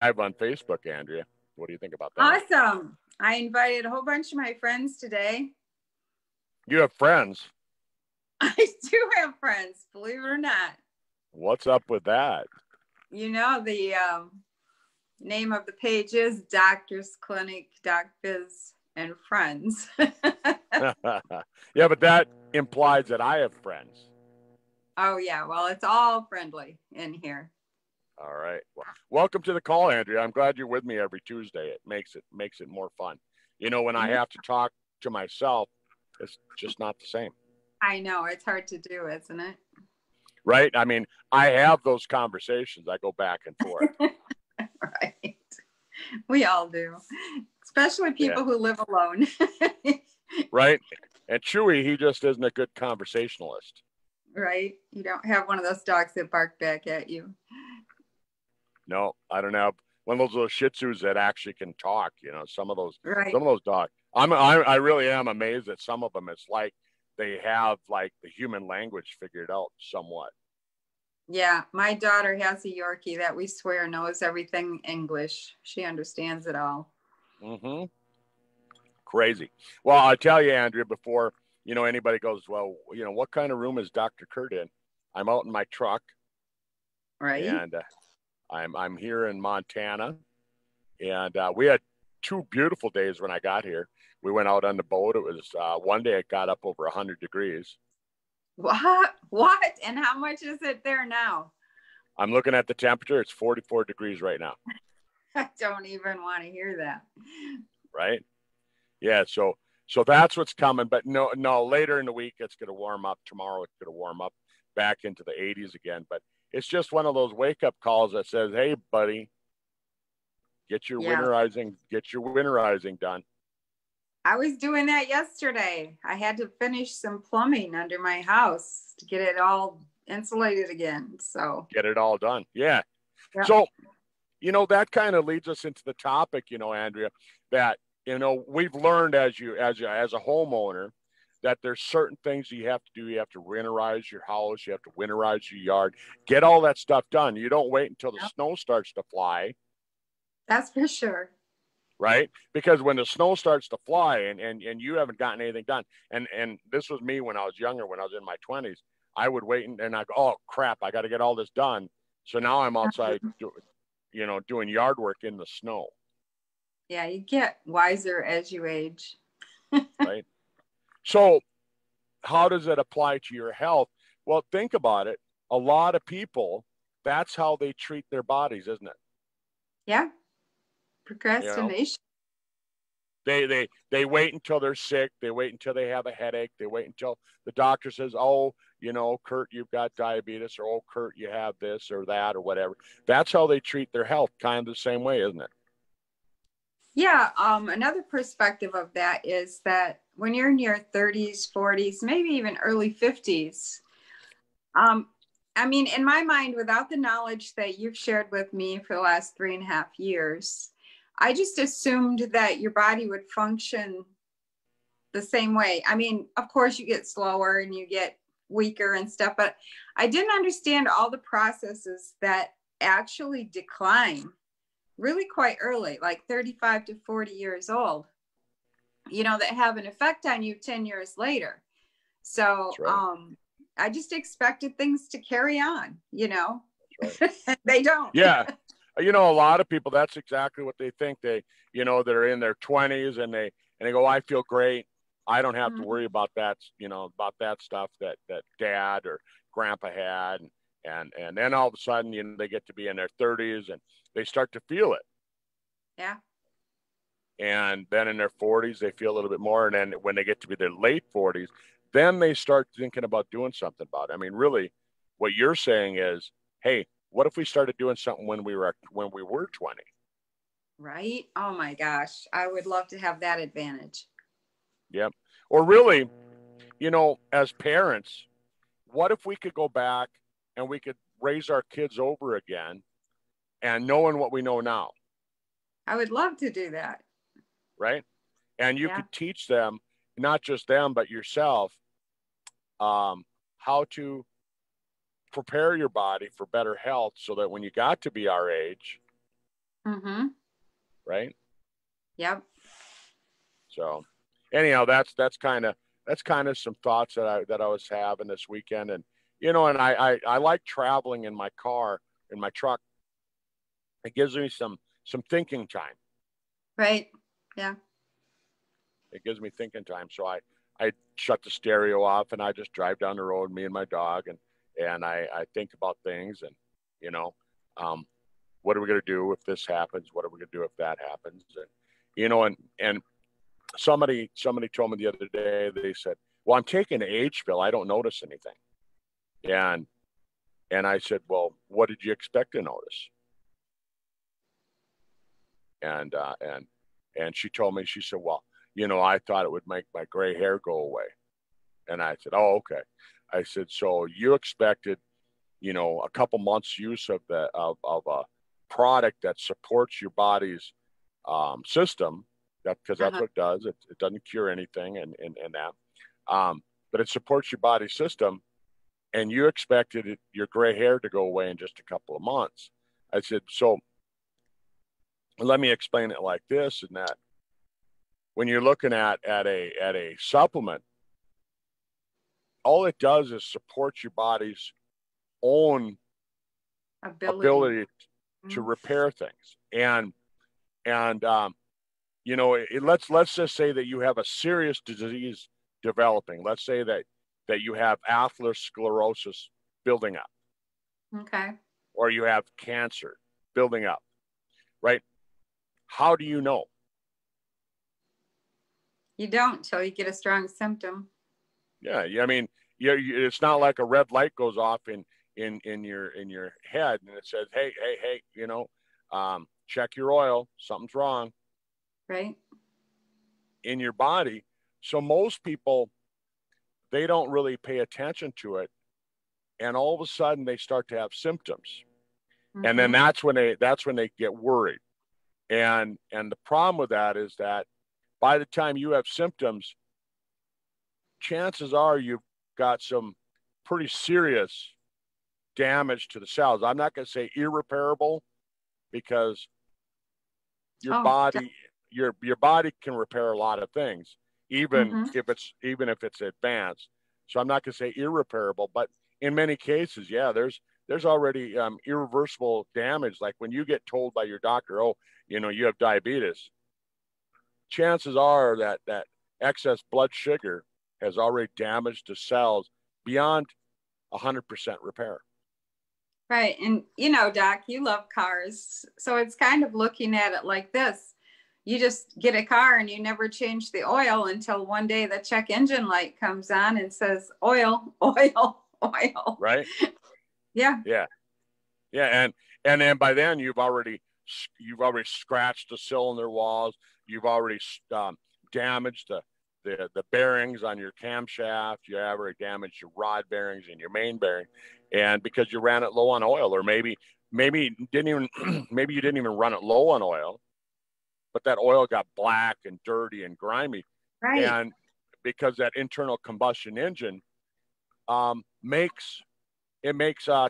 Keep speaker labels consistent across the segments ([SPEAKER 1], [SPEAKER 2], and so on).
[SPEAKER 1] on Facebook, Andrea. What do you think about that?
[SPEAKER 2] Awesome. I invited a whole bunch of my friends today.
[SPEAKER 1] You have friends.
[SPEAKER 2] I do have friends, believe it or not.
[SPEAKER 1] What's up with that?
[SPEAKER 2] You know, the name of the page is Doctor's Clinic, Doc Biz, and Friends.
[SPEAKER 1] Yeah, but that implies that I have friends.
[SPEAKER 2] Oh, yeah. Well, it's all friendly in here.
[SPEAKER 1] All right. Well, welcome to the call, Andrea. I'm glad you're with me every Tuesday. It makes it more fun. You know, when I have to talk to myself, it's just not the same.
[SPEAKER 2] I know. It's hard to do, isn't it?
[SPEAKER 1] Right? I mean, I have those conversations. I go back and forth.
[SPEAKER 2] Right. We all do, especially people who live alone.
[SPEAKER 1] Right? And Chewy, he just isn't a good conversationalist.
[SPEAKER 2] Right? You don't have one of those dogs that bark back at you.
[SPEAKER 1] No, I don't have one of those little Shih Tzus that actually can talk. You know, some of those dogs. I really am amazed at some of them. It's like they have like the human language figured out somewhat.
[SPEAKER 2] Yeah, my daughter has a Yorkie that we swear knows everything English. She understands it all.
[SPEAKER 1] Mm-hmm. Crazy. Well, I tell you, Andrea, before anybody goes, well, what kind of room is Dr. Kurt in? I'm out in my truck,
[SPEAKER 2] right?
[SPEAKER 1] And I'm here in Montana, and we had 2 beautiful days when I got here. We went out on the boat. It was one day it got up over 100 degrees.
[SPEAKER 2] What? And how much is it there now?
[SPEAKER 1] I'm looking at the temperature. It's 44 degrees right now.
[SPEAKER 2] I don't even want to hear that.
[SPEAKER 1] Right? Yeah. So that's what's coming. But no, later in the week, it's going to warm up. Tomorrow, it's going to warm up back into the 80s again. But it's just one of those wake up calls that says, hey, buddy, get your winterizing done.
[SPEAKER 2] I was doing that yesterday. I had to finish some plumbing under my house to get it all insulated again. So
[SPEAKER 1] get it all done. Yeah. Yep. So, that kind of leads us into the topic, Andrea, that, we've learned as a homeowner that there's certain things you have to do. You have to winterize your house. You have to winterize your yard, get all that stuff done. You don't wait until the snow starts to fly.
[SPEAKER 2] That's for sure.
[SPEAKER 1] Right? Because when the snow starts to fly and you haven't gotten anything done, and this was me when I was younger, when I was in my 20s, I would wait and I go, oh crap, I got to get all this done. So now I'm outside, doing yard work in the snow.
[SPEAKER 2] Yeah, you get wiser as you age.
[SPEAKER 1] Right. So how does it apply to your health? Well, think about it. A lot of people, that's how they treat their bodies, isn't it?
[SPEAKER 2] Yeah. Procrastination.
[SPEAKER 1] They wait until they're sick. They wait until they have a headache. They wait until the doctor says, oh, Kurt, you've got diabetes, or, oh, Kurt, you have this or that or whatever. That's how they treat their health, kind of the same way, isn't it?
[SPEAKER 2] Yeah. Another perspective of that is that when you're in your 30s, 40s, maybe even early 50s, I mean, in my mind, without the knowledge that you've shared with me for the last 3.5 years, I just assumed that your body would function the same way. I mean, of course, you get slower and you get weaker and stuff, but I didn't understand all the processes that actually decline really quite early, like 35 to 40 years old, that have an effect on you 10 years later. So, right. I just expected things to carry on, right. They don't.
[SPEAKER 1] Yeah. A lot of people, that's exactly what they think. They, they're in their 20s and they go, I feel great. I don't have to worry about that, about that stuff that dad or grandpa had. And then all of a sudden, they get to be in their 30s and they start to feel it.
[SPEAKER 2] Yeah.
[SPEAKER 1] And then in their 40s, they feel a little bit more. And then when they get to be their late 40s, then they start thinking about doing something about it. I mean, really, what you're saying is, hey, what if we started doing something when we were 20?
[SPEAKER 2] Right? Oh my gosh, I would love to have that advantage.
[SPEAKER 1] Yep. Or really, as parents, what if we could go back and we could raise our kids over again and knowing what we know now?
[SPEAKER 2] I would love to do that.
[SPEAKER 1] Right? And you could teach them, not just them, but yourself, how to prepare your body for better health so that when you got to be our age,
[SPEAKER 2] Mm-hmm.
[SPEAKER 1] right?
[SPEAKER 2] Yep.
[SPEAKER 1] So anyhow, that's kind of some thoughts that I was having this weekend. And and I like traveling in my car, in my truck. It gives me some thinking time.
[SPEAKER 2] Right. Yeah.
[SPEAKER 1] It gives me thinking time. So I shut the stereo off and I just drive down the road, me and my dog, and I think about things. And you know, um, what are we going to do if this happens? What are we going to do if that happens? And and somebody told me the other day, they said, well, I'm taking age pill, I don't notice anything. And I said, well, what did you expect to notice? And she told me, she said, well, I thought it would make my gray hair go away. And I said, oh, okay. I said, so you expected, a couple months use of of a product that supports your body's system, because that's
[SPEAKER 2] Uh-huh.
[SPEAKER 1] what it does. It doesn't cure anything, and that, but it supports your body's system, and you expected your gray hair to go away in just a couple of months. I said, so let me explain it like this, and that when you're looking at a supplement, all it does is support your body's own
[SPEAKER 2] Ability.
[SPEAKER 1] ability to
[SPEAKER 2] Mhm.
[SPEAKER 1] repair things. And let's just say that you have a serious disease developing. Let's say that you have atherosclerosis building up,
[SPEAKER 2] Okay.
[SPEAKER 1] or you have cancer building up, right? How do you know?
[SPEAKER 2] You don't till you get a strong symptom.
[SPEAKER 1] Yeah, I mean, it's not like a red light goes off in your head and it says, hey, check your oil, something's wrong
[SPEAKER 2] Right.
[SPEAKER 1] in your body. So most people, they don't really pay attention to it, and all of a sudden they start to have symptoms, and then
[SPEAKER 2] Mm-hmm.
[SPEAKER 1] that's when they get worried. And the problem with that is that by the time you have symptoms, chances are you've got some pretty serious damage to the cells. I'm not going to say irreparable, because your
[SPEAKER 2] Oh.
[SPEAKER 1] body your body can repair a lot of things, even
[SPEAKER 2] Mm-hmm.
[SPEAKER 1] if it's advanced. So I'm not going to say irreparable, but in many cases, yeah, there's already irreversible damage. Like when you get told by your doctor, oh, you have diabetes, chances are that excess blood sugar has already damaged the cells beyond 100% repair.
[SPEAKER 2] Right. And Doc, you love cars. So it's kind of looking at it like this. You just get a car and you never change the oil until one day the check engine light comes on and says oil, oil, oil.
[SPEAKER 1] Right?
[SPEAKER 2] Yeah.
[SPEAKER 1] Yeah. Yeah, and then by then you've already scratched the cylinder walls. You've already damaged the bearings on your camshaft. You have already damaged your rod bearings and your main bearing, and because you ran it low on oil, or maybe you didn't even maybe you didn't even run it low on oil, but that oil got black and dirty and grimy,
[SPEAKER 2] Right.
[SPEAKER 1] and because that internal combustion engine makes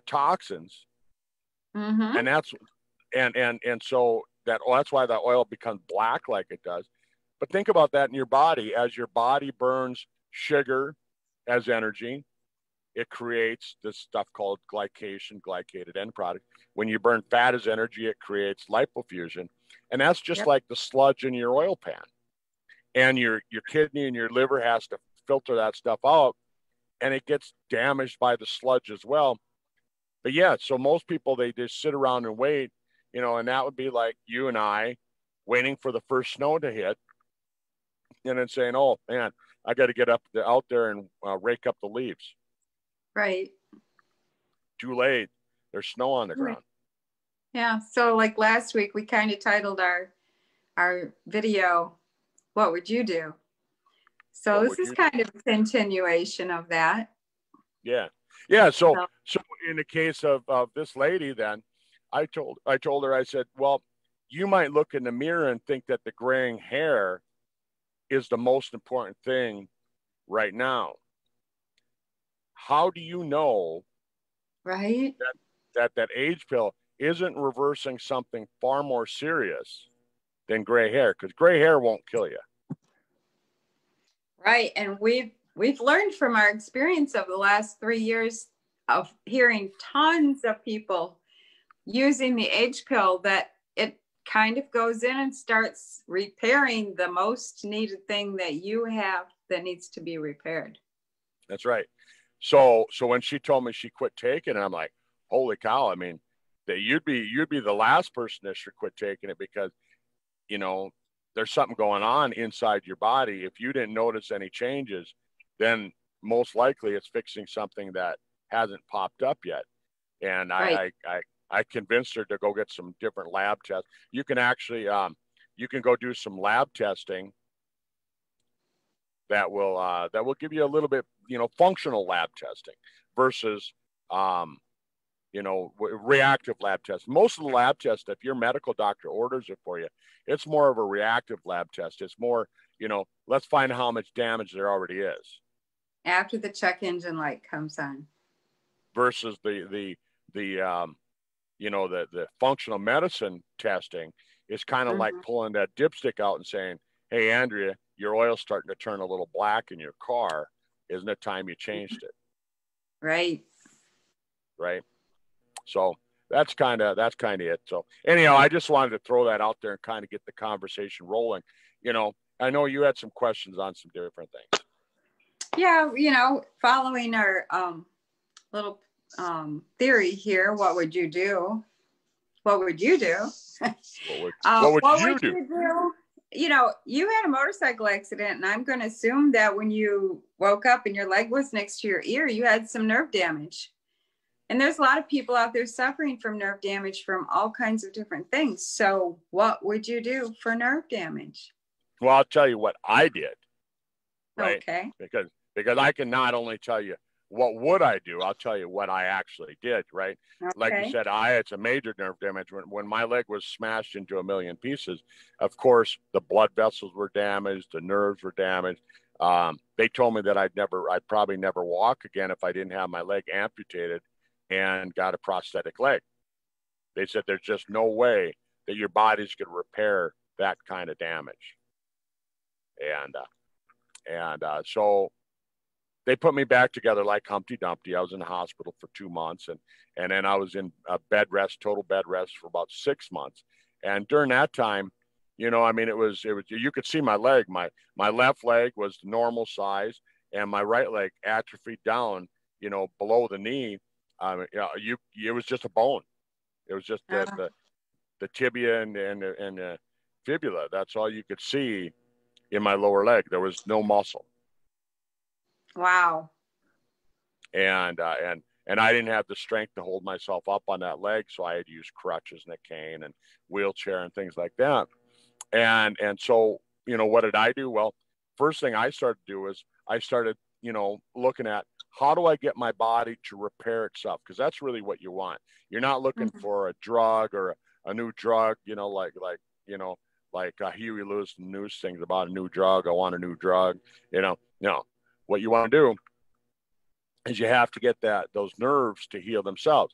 [SPEAKER 1] toxins,
[SPEAKER 2] Mm-hmm.
[SPEAKER 1] and so that's why that oil becomes black like it does. But think about that in your body. As your body burns sugar as energy, it creates this stuff called glycation, glycated end product. When you burn fat as energy, it creates lipofuscin, and that's just
[SPEAKER 2] Yep.
[SPEAKER 1] like the sludge in your oil pan. And your kidney and your liver has to filter that stuff out, and it gets damaged by the sludge as well. But yeah, so most people, they just sit around and wait, and that would be like you and I waiting for the first snow to hit, and then saying, "Oh man, I got to get out there and rake up the leaves."
[SPEAKER 2] Right.
[SPEAKER 1] Too late. There's snow on the ground.
[SPEAKER 2] Yeah. So like last week we kind of titled our video, "What would you do?" So
[SPEAKER 1] What
[SPEAKER 2] this
[SPEAKER 1] would
[SPEAKER 2] is
[SPEAKER 1] you do?
[SPEAKER 2] kind of a continuation of that.
[SPEAKER 1] Yeah, yeah. So
[SPEAKER 2] So,
[SPEAKER 1] so in the case of this lady, then I told her, I said, well, you might look in the mirror and think that the graying hair is the most important thing right now. How do you know
[SPEAKER 2] right.
[SPEAKER 1] that age pill isn't reversing something far more serious than gray hair, because gray hair won't kill you.
[SPEAKER 2] Right. And we've learned from our experience of the last 3 years of hearing tons of people using the age pill that it kind of goes in and starts repairing the most needed thing that you have that needs to be repaired.
[SPEAKER 1] That's right. So when she told me she quit taking it, I'm like, holy cow. I mean, that you'd be the last person that should quit taking it, because, you know, there's something going on inside your body. If you didn't notice any changes, then most likely it's fixing something that hasn't popped up yet. And
[SPEAKER 2] Right.
[SPEAKER 1] I convinced her to go get some different lab tests. You can actually, you can go do some lab testing that will give you a little bit, you know, functional lab testing versus, you know, reactive lab tests. Most of the lab tests, if your medical doctor orders it for you, it's more of a reactive lab test. It's more, you know, let's find how much damage there already is.
[SPEAKER 2] After the check engine light comes on.
[SPEAKER 1] Versus the you know, the functional medicine testing is kind of like pulling that dipstick out and saying, hey, Andrea, your oil's starting to turn a little black in your car. Isn't it time you changed it?
[SPEAKER 2] Right.
[SPEAKER 1] Right. So that's kind of it. So anyhow, I just wanted to throw that out there and kind of get the conversation rolling. You know, I know you had some questions on some different things.
[SPEAKER 2] Yeah, you know, following our little theory here, what would you do? What would you do?
[SPEAKER 1] What would you do?
[SPEAKER 2] You know, you had a motorcycle accident, and I'm going to assume that when you woke up and your leg was next to your ear, you had some nerve damage. And there's a lot of people out there suffering from nerve damage from all kinds of different things. So what would you do for nerve damage?
[SPEAKER 1] Well, I'll tell you what I did. Right.
[SPEAKER 2] Okay.
[SPEAKER 1] Because I can not only tell you what would I do, I'll tell you what I actually did. Right.
[SPEAKER 2] Okay.
[SPEAKER 1] Like you said, I had some major nerve damage when my leg was smashed into a million pieces. Of course, the blood vessels were damaged, the nerves were damaged. They told me that I'd probably never walk again if I didn't have my leg amputated and got a prosthetic leg. They said there's just no way that your body's going to repair that kind of damage. And so they put me back together like Humpty Dumpty. I was in the hospital for 2 months, and then I was in a total bed rest for about 6 months. And during that time, you know, I mean, it was you could see my leg. My left leg was the normal size, and my right leg atrophied down, you know, below the knee. It was just a bone. It was just the tibia and the fibula. That's all you could see in my lower leg. There was no muscle.
[SPEAKER 2] Wow.
[SPEAKER 1] And I didn't have the strength to hold myself up on that leg, so I had to use crutches and a cane and wheelchair and things like that. And so, you know, what did I do? Well, first thing I started to do was I started, you know, looking at how do I get my body to repair itself? Because that's really what you want. You're not looking for a drug or a new drug, you know, like Huey Lewis news things about a new drug. I want a new drug, you know. No, what you want to do is you have to get those nerves to heal themselves.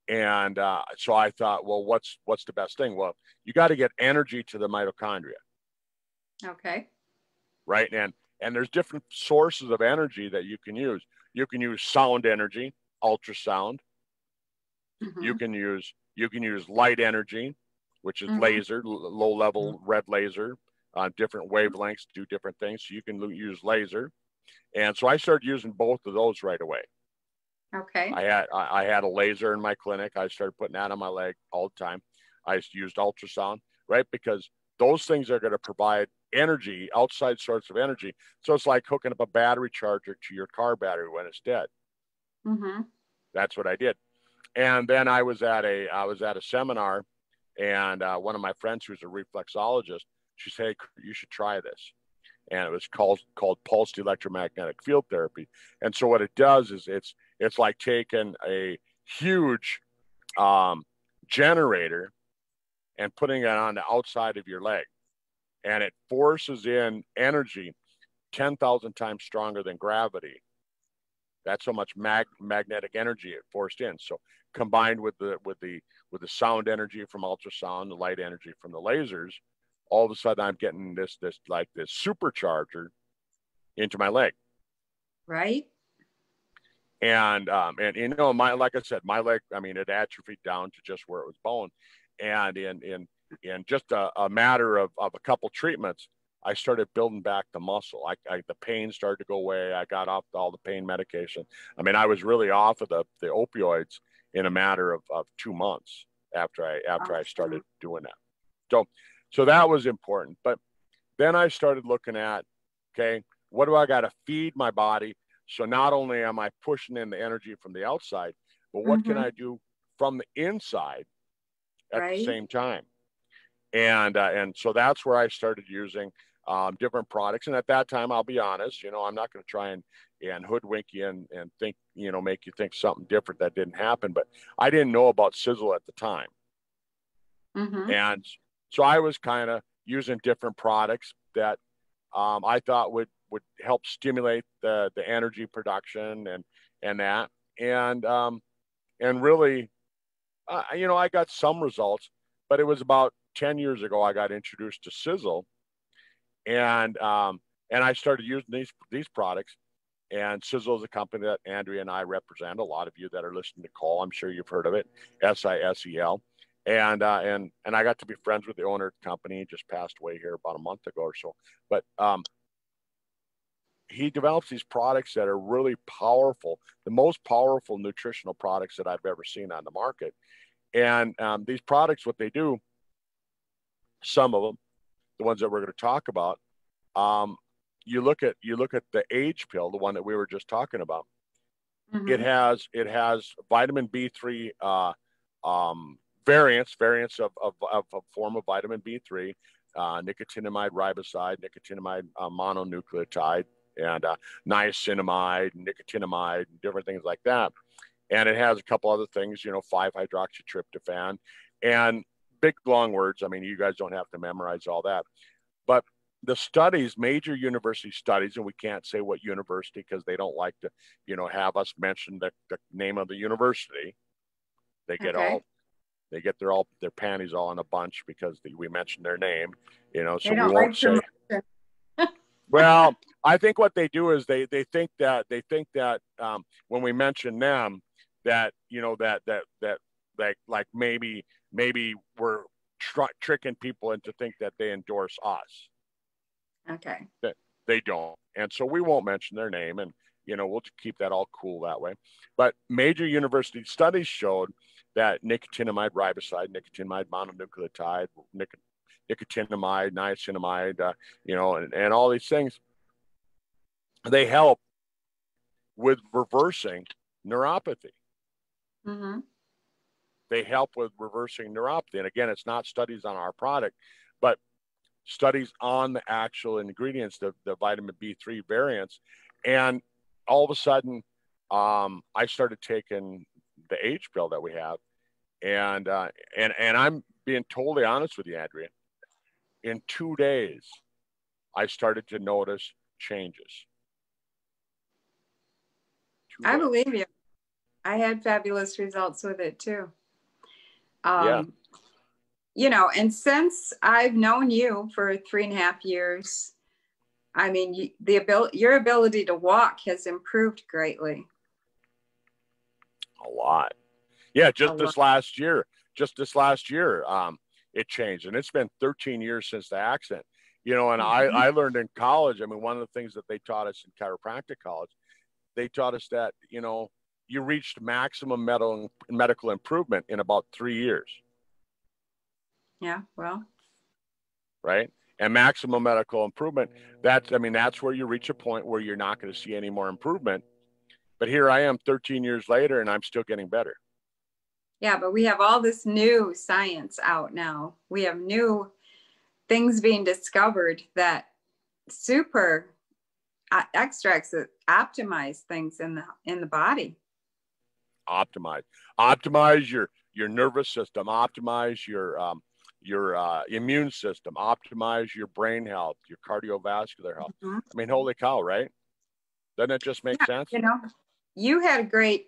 [SPEAKER 1] And so I thought, well, what's the best thing? Well, you got to get energy to the mitochondria.
[SPEAKER 2] Okay.
[SPEAKER 1] Right. And there's different sources of energy that you can use. You can use sound energy, ultrasound. You can use light energy, which is laser, low level red laser, on different wavelengths, do different things. So you can use laser. And so I started using both of those right away.
[SPEAKER 2] Okay.
[SPEAKER 1] I had a laser in my clinic. I started putting that on my leg all the time. I used ultrasound, right? Because those things are going to provide energy, outside source of energy. So it's like hooking up a battery charger to your car battery when it's dead. That's what I did. And then I was at a seminar, and one of my friends who's a reflexologist, she said, hey, you should try this. And it was called pulsed electromagnetic field therapy. And so what it does is it's like taking a huge generator and putting it on the outside of your leg, and it forces in energy 10,000 times stronger than gravity That's how much magnetic energy it forced in. So combined with the sound energy from ultrasound, the light energy from the lasers, all of a sudden I'm getting this supercharger into my leg.
[SPEAKER 2] Right.
[SPEAKER 1] And you know, like I said, my leg, I mean, it atrophied down to just where it was bone. And in just a matter of a couple treatments, I started building back the muscle. The pain started to go away. I got off all the pain medication. I mean, I was really off of the opioids in a matter of 2 months after I started doing that. So that was important. But then I started looking at, okay, what do I got to feed my body? So not only am I pushing in the energy from the outside, but what can I do from the inside at the same time? And so that's where I started using different products. And at that time, I'll be honest, you know, I'm not going to try and hoodwink you and think, you know, make you think something different that didn't happen. But I didn't know about Sizzle at the time. And so I was kind of using different products that I thought would help stimulate the energy production and that. And really, you know, I got some results, but it was about 10 years ago I got introduced to Sizzle, and I started using these products. And Sizzle is a company that Andrea and I represent. A lot of you that are listening to call, I'm sure you've heard of it, SISEL. And I got to be friends with the owner of the company. He just passed away here about a month ago or so. But he develops these products that are really powerful, the most powerful nutritional products that I've ever seen on the market. And these products, what they do, some of them, the ones that we're going to talk about, you look at the age pill, the one that we were just talking about. It has vitamin B3 variants of a form of vitamin B3, nicotinamide riboside, nicotinamide mononucleotide, and niacinamide, nicotinamide, and different things like that. And it has a couple other things, you know, 5-hydroxytryptophan, and big long words. I mean, you guys don't have to memorize all that. But the studies, major university studies, and we can't say what university because they don't like to, you know, have us mention the name of the university. They get their panties all in a bunch because we mentioned their name, you know, so we won't say. Well, I think what they do is they think that when we mention them, that, you know, that like maybe we're tricking people into think that they endorse us.
[SPEAKER 2] Okay.
[SPEAKER 1] That they don't, and so we won't mention their name, and, you know, we'll keep that all cool that way. But major university studies showed that nicotinamide riboside, nicotinamide mononucleotide, nicotinamide, niacinamide, you know, and all these things, they help with reversing neuropathy. They help with reversing neuropathy. And again, it's not studies on our product, but studies on the actual ingredients, the vitamin B3 variants. And all of a sudden, I started taking the H pill that we have. And I'm being totally honest with you, Andrea. In 2 days, I started to notice changes.
[SPEAKER 2] I believe you. I had fabulous results with it too.
[SPEAKER 1] Yeah.
[SPEAKER 2] You know, and since I've known you for 3.5 years, I mean, your ability to walk has improved greatly.
[SPEAKER 1] A lot. Yeah, just this last year, it changed. And it's been 13 years since the accident. You know, and I learned in college, I mean, one of the things that they taught us in chiropractic college, they taught us that, you know, you reached maximum medical improvement in about 3 years.
[SPEAKER 2] Yeah, well.
[SPEAKER 1] Right? And maximum medical improvement, that's where you reach a point where you're not going to see any more improvement. But here I am 13 years later, and I'm still getting better.
[SPEAKER 2] Yeah, but we have all this new science out now. We have new things being discovered that super extracts that optimize things in the body.
[SPEAKER 1] Optimize your nervous system, optimize your immune system, optimize your brain health, your cardiovascular health. I mean, holy cow, right? Doesn't it just make sense?
[SPEAKER 2] You know, you had a great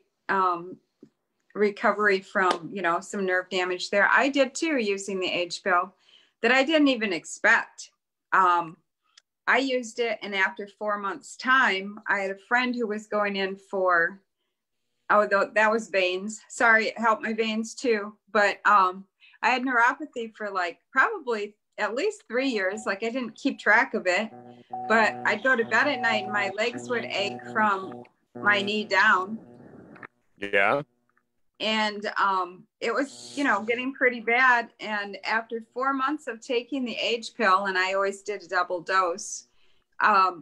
[SPEAKER 2] recovery from, you know, some nerve damage there. I did too, using the age pill that I didn't even expect. I used it, and after 4 months' time, I had a friend who was going in for, that was veins. Sorry, it helped my veins too. But I had neuropathy for like probably at least 3 years. Like I didn't keep track of it, but I'd go to bed at night and my legs would ache from my knee down.
[SPEAKER 1] Yeah.
[SPEAKER 2] And it was, you know, getting pretty bad. And after 4 months of taking the age pill, and I always did a double dose, I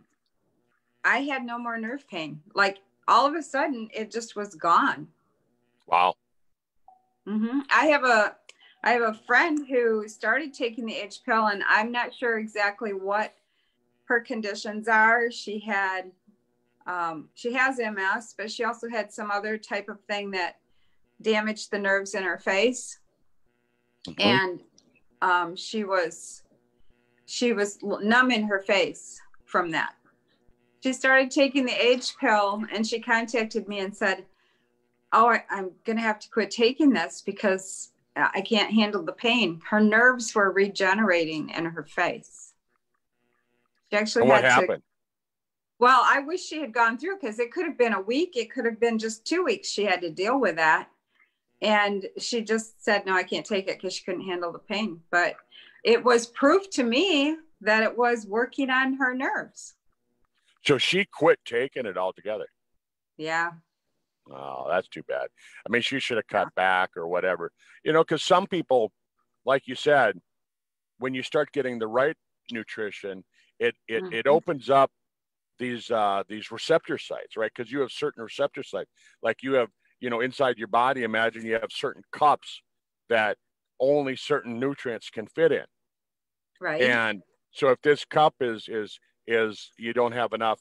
[SPEAKER 2] had no more nerve pain. Like all of a sudden, it just was gone.
[SPEAKER 1] Wow.
[SPEAKER 2] Mm-hmm. I have a friend who started taking the age pill, and I'm not sure exactly what her conditions are. She has MS, but she also had some other type of thing that damaged the nerves in her face. Mm-hmm. And she was numb in her face from that. She started taking the age pill, and she contacted me and said, oh, I'm going to have to quit taking this because I can't handle the pain. Her nerves were regenerating in her face. She actually
[SPEAKER 1] and what happened?
[SPEAKER 2] Well, I wish she had gone through, because it could have been a week. It could have been just 2 weeks. She had to deal with that. And she just said, no, I can't take it, because she couldn't handle the pain. But it was proof to me that it was working on her nerves.
[SPEAKER 1] So she quit taking it altogether.
[SPEAKER 2] Yeah.
[SPEAKER 1] Oh, that's too bad. I mean, she should have cut back or whatever, you know, because some people, like you said, when you start getting the right nutrition, it opens up these receptor sites, right? Because you have certain receptor sites, like you have, you know, inside your body. Imagine you have certain cups that only certain nutrients can fit in.
[SPEAKER 2] Right.
[SPEAKER 1] And so if this cup is you don't have enough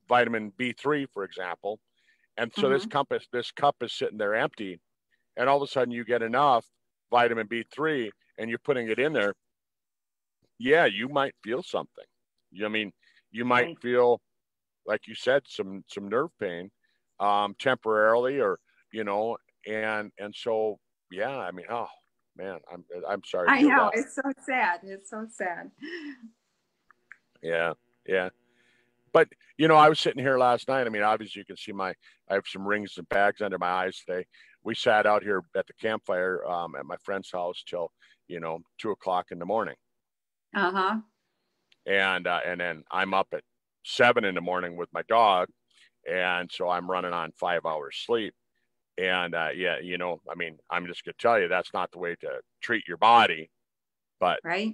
[SPEAKER 1] vitamin B3, for example, and so this cup is sitting there empty, and all of a sudden you get enough vitamin B3 and you're putting it in there. Yeah, you might feel something. I mean, you might feel, like you said, some nerve pain temporarily, or, you know, and so, yeah, I mean, oh man, I'm sorry.
[SPEAKER 2] I know, it's so sad. It's so sad.
[SPEAKER 1] Yeah. Yeah. But, you know, I was sitting here last night. I mean, obviously you can see I have some rings and bags under my eyes today. We sat out here at the campfire at my friend's house till, you know, 2:00 in the morning.
[SPEAKER 2] Uh-huh.
[SPEAKER 1] And then I'm up at 7 in the morning with my dog. And so I'm running on 5 hours sleep. And yeah, you know, I mean, I'm just going to tell you, that's not the way to treat your body. But
[SPEAKER 2] right.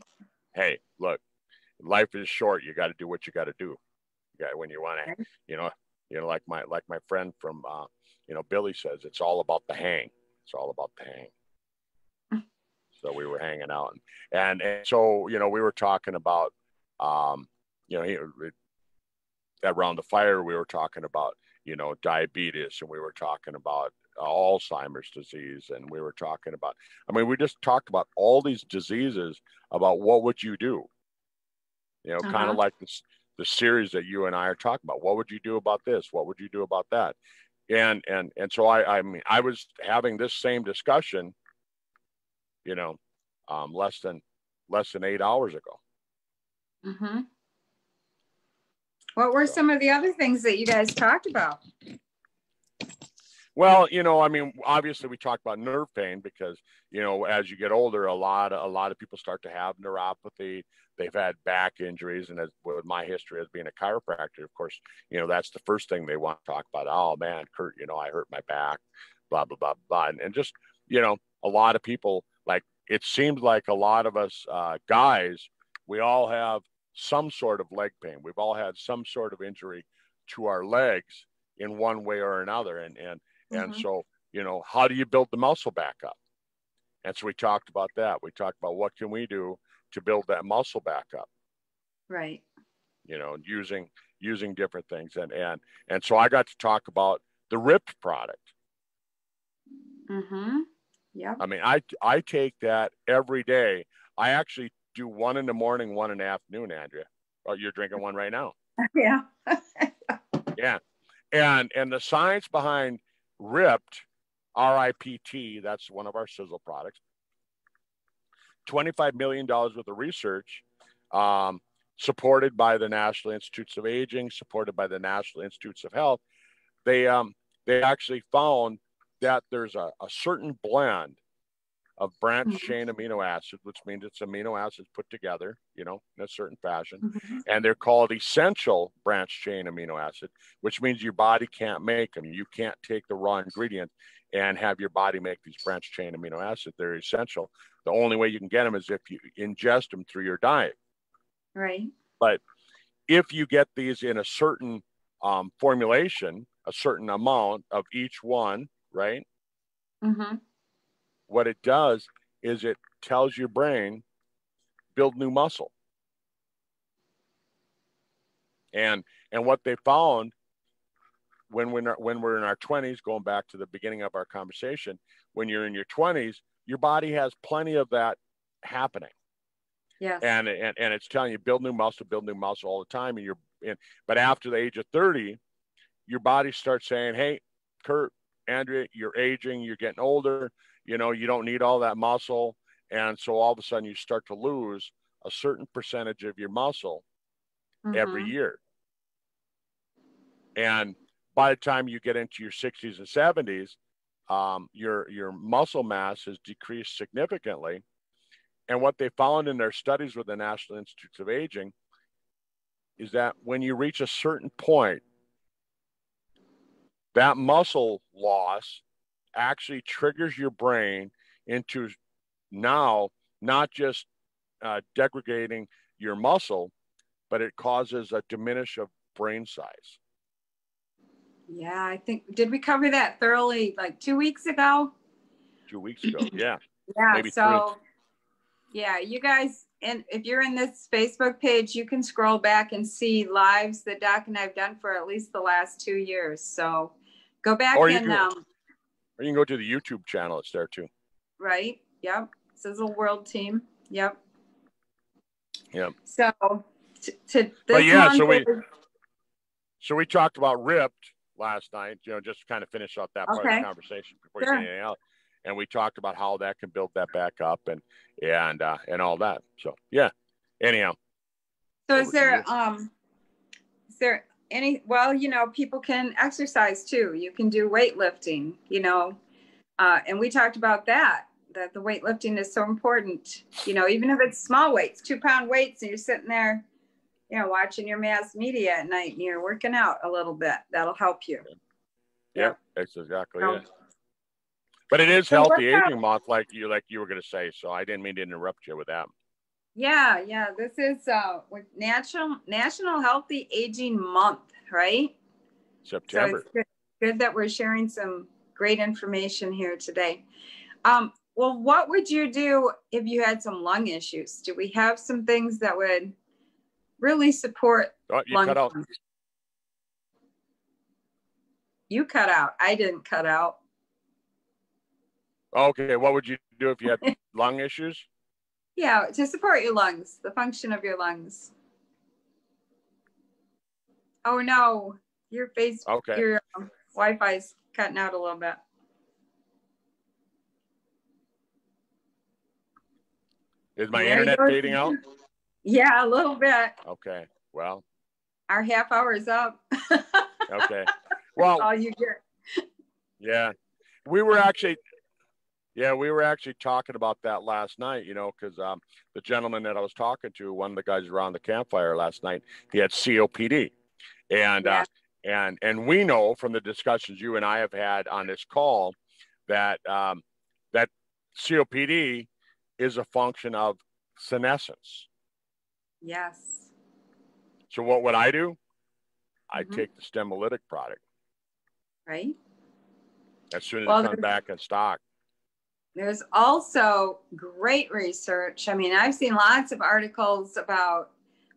[SPEAKER 1] Hey, look, life is short. You got to do what you got to do. When you want to, you know, like my friend from, you know, Billy says, it's all about the hang. It's all about the hang. So we were hanging out, and so, you know, we were talking about, you know, around the fire, we were talking about, you know, diabetes, and we were talking about Alzheimer's disease, and we were talking about, I mean, we just talked about all these diseases, about what would you do, you know, kind of like the series that you and I are talking about. What would you do about this? What would you do about that? And so I mean, I was having this same discussion, you know, less than 8 hours ago.
[SPEAKER 2] Mm-hmm. What were some of the other things that you guys talked about?
[SPEAKER 1] Well, you know, I mean, obviously we talked about nerve pain because, you know, as you get older, a lot of people start to have neuropathy. They've had back injuries, and as with my history as being a chiropractor, of course, you know, that's the first thing they want to talk about. Oh man, Kurt, you know, I hurt my back, blah blah blah blah, and just, you know, a lot of people, like, it seems like a lot of us guys, we all have some sort of leg pain. We've all had some sort of injury to our legs in one way or another, and so, you know, how do you build the muscle back up? And so we talked about that. We talked about what can we do to build that muscle back up.
[SPEAKER 2] Right.
[SPEAKER 1] You know, using different things. And so I got to talk about the RIP product.
[SPEAKER 2] Mm-hmm. Yeah.
[SPEAKER 1] I mean, I take that every day. I actually do one in the morning, one in the afternoon, Andrea. Oh, you're drinking one right now.
[SPEAKER 2] Yeah.
[SPEAKER 1] Yeah. And the science behind RIPT, RIPT, that's one of our sizzle products, $25 million worth of research, supported by the National Institutes of Aging, supported by the National Institutes of Health. They actually found that there's a certain blend of branched chain amino acids, which means it's amino acids put together, in a certain fashion. And they're called essential branched chain amino acid, which means your body can't make them. You can't take the raw ingredient and have your body make these branched chain amino acids. They're essential. The only way you can get them is if you ingest them through your diet.
[SPEAKER 2] Right.
[SPEAKER 1] But if you get these in a certain formulation, a certain amount of each one, right? What it does is it tells your brain, build new muscle. And what they found when we're in our 20s, going back to the beginning of our conversation, when you're in your 20s, your body has plenty of that happening.
[SPEAKER 2] Yes.
[SPEAKER 1] And it's telling you build new muscle all the time. But after the age of 30, your body starts saying, hey, Kurt, Andrea, you're aging, you're getting older, you don't need all that muscle. And so all of a sudden you start to lose a certain percentage of your muscle every year. And by the time you get into your 60s and 70s, your muscle mass has decreased significantly. And what they found in their studies with the National Institutes of Aging is that when you reach a certain point, that muscle loss actually triggers your brain into now not just degrading your muscle, but it causes a diminish of brain size.
[SPEAKER 2] Yeah, I think, did we cover that thoroughly like 2 weeks ago?
[SPEAKER 1] 2 weeks ago, yeah.
[SPEAKER 2] Yeah,
[SPEAKER 1] maybe
[SPEAKER 2] so
[SPEAKER 1] 3.
[SPEAKER 2] Yeah, you guys, and if you're in this Facebook page, you can scroll back and see lives that Doc and I've done for at least the last 2 years. So go back
[SPEAKER 1] or
[SPEAKER 2] and
[SPEAKER 1] or you can go to the YouTube channel. It's there too.
[SPEAKER 2] Right. Yep. Sizzle World Team. Yep.
[SPEAKER 1] Yep.
[SPEAKER 2] So to
[SPEAKER 1] but
[SPEAKER 2] this
[SPEAKER 1] yeah,
[SPEAKER 2] month
[SPEAKER 1] so we talked about RIPT last night, just to kind of finish up that part of the conversation before you say anything else. And we talked about how that can build that back up and all that. So yeah. Anyhow.
[SPEAKER 2] So is there any, well, people can exercise too. You can do weightlifting, and we talked about that the weightlifting is so important, even if it's small weights, 2-pound weights, and you're sitting there, watching your mass media at night and you're working out a little bit, that'll help you.
[SPEAKER 1] Yeah, that's exactly it. But it is Healthy Aging Month, like you were going to say. So I didn't mean to interrupt you with that.
[SPEAKER 2] Yeah. This is National Healthy Aging Month, right?
[SPEAKER 1] September.
[SPEAKER 2] So it's good that we're sharing some great information here today. Well, what would you do if you had some lung issues? Do we have some things that would really support lung
[SPEAKER 1] cut out.
[SPEAKER 2] You cut out. I didn't cut out.
[SPEAKER 1] Okay, what would you do if you had lung issues?
[SPEAKER 2] Yeah, to support your lungs, the function of your lungs. Oh no, your Wi-Fi's cutting out a little bit.
[SPEAKER 1] Is my internet fading out?
[SPEAKER 2] Yeah, a little bit.
[SPEAKER 1] Okay, well.
[SPEAKER 2] Our half hour is up.
[SPEAKER 1] Okay. Well.
[SPEAKER 2] All you get.
[SPEAKER 1] Yeah. We were actually talking about that last night, because the gentleman that I was talking to, one of the guys around the campfire last night, he had COPD. And we know from the discussions you and I have had on this call that that COPD is a function of senescence.
[SPEAKER 2] Yes.
[SPEAKER 1] So what would I do? I take the Stemolytic product.
[SPEAKER 2] Right.
[SPEAKER 1] As soon as it comes back in stock.
[SPEAKER 2] There's also great research. I mean, I've seen lots of articles about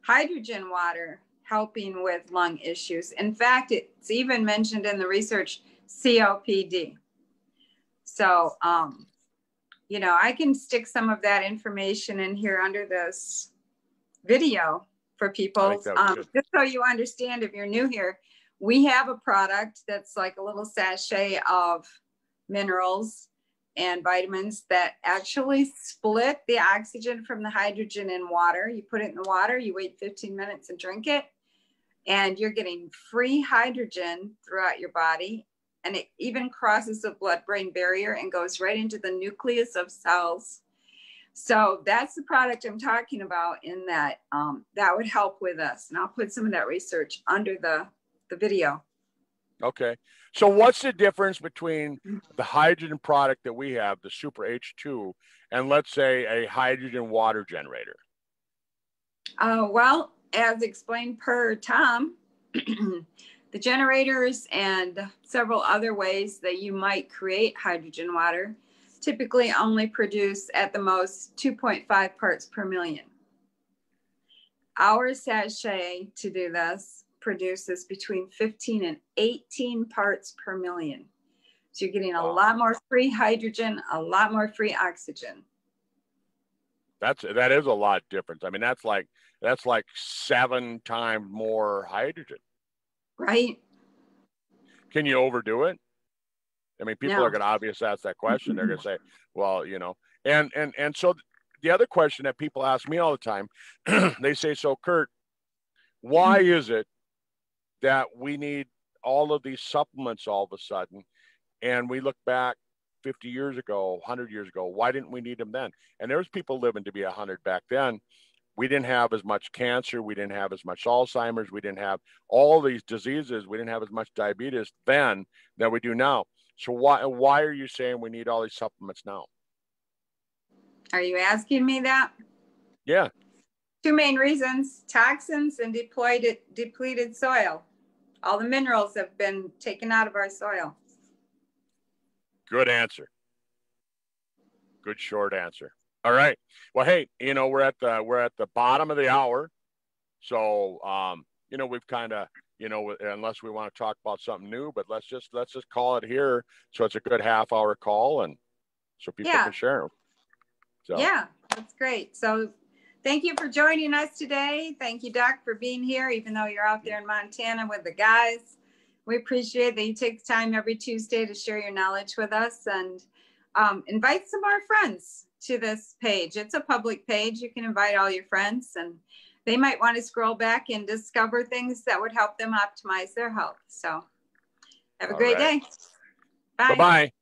[SPEAKER 2] hydrogen water helping with lung issues. In fact, it's even mentioned in the research COPD. So, I can stick some of that information in here under this video for people, just so you understand, if you're new here, We have a product that's like a little sachet of minerals and vitamins that actually split the oxygen from the hydrogen in water. You put it in the water, you wait 15 minutes and drink it, and you're getting free hydrogen throughout your body. And it even crosses the blood-brain barrier and goes right into the nucleus of cells. So that's the product I'm talking about, in that that would help with us. And I'll put some of that research under the video.
[SPEAKER 1] Okay. So what's the difference between the hydrogen product that we have, the Super H2, and let's say a hydrogen water generator?
[SPEAKER 2] Well, as explained per Tom, the generators and several other ways that you might create hydrogen water typically only produce at the most 2.5 parts per million. Our sachet to do this produces between 15 and 18 parts per million. So you're getting a lot more free hydrogen, a lot more free oxygen.
[SPEAKER 1] That is a lot different. I mean, that's like 7 times more hydrogen.
[SPEAKER 2] Right.
[SPEAKER 1] Can you overdo it? I mean, people are going to obviously ask that question. They're going to say, well, you know, and so the other question that people ask me all the time, they say, so Kurt, why is it that we need all of these supplements all of a sudden? And we look back 50 years ago, 100 years ago, why didn't we need them then? And there was people living to be 100 back then. We didn't have as much cancer. We didn't have as much Alzheimer's. We didn't have all these diseases. We didn't have as much diabetes then that we do now. So why are you saying we need all these supplements now?
[SPEAKER 2] Are you asking me that?
[SPEAKER 1] Yeah.
[SPEAKER 2] 2 main reasons: toxins and depleted soil. All the minerals have been taken out of our soil.
[SPEAKER 1] Good answer. Good short answer. All right. Well, hey, you know, we're at the bottom of the hour. So, you know, we've kind of, you know, unless we want to talk about something new, but let's just call it here. So it's a good half-hour call, and so people can share. So.
[SPEAKER 2] Yeah, that's great. So thank you for joining us today. Thank you, Doc, for being here, even though you're out there in Montana with the guys. We appreciate that you take the time every Tuesday to share your knowledge with us, and invite some more friends to this page. It's a public page. You can invite all your friends, and they might want to scroll back and discover things that would help them optimize their health. So have a great day. Bye.
[SPEAKER 1] Bye-bye.